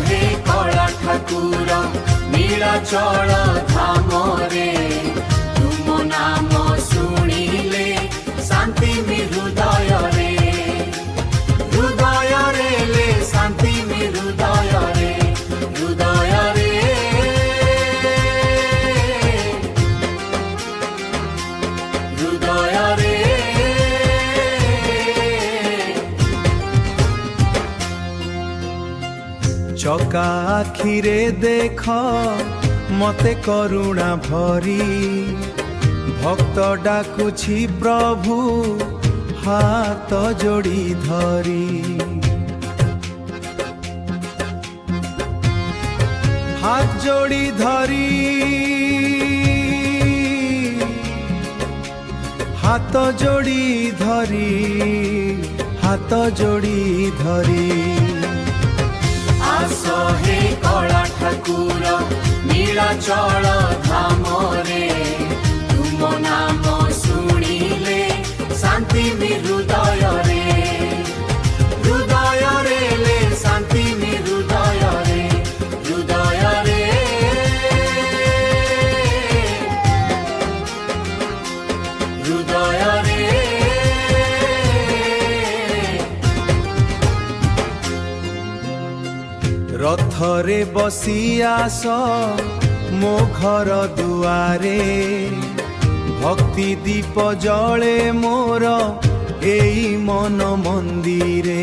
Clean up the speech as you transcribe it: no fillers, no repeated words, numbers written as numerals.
हे कला ठाकुर नीलाचल धाम रे तुम नाम शुणिले शांति मि हृदय रे ले शांति मि हृदय रे हृदय रे चका आखिरे देख मते करुणा भरी भक्त डाकुछि प्रभु हाथ जोड़ी धरी हाथ जोड़ी धरी हाथ जोड़ी धरी हाथ जोड़ी धरी आस हे कला ठाकुर नीलाचल धाम रे तुम नाम शुणिले शांति मि हृदय रे ले शांति मि हृदय रे हृदय रे रथरे बसी आस मो घर दुआरे भक्ति दीप जले मोर एई मन मंदिरे।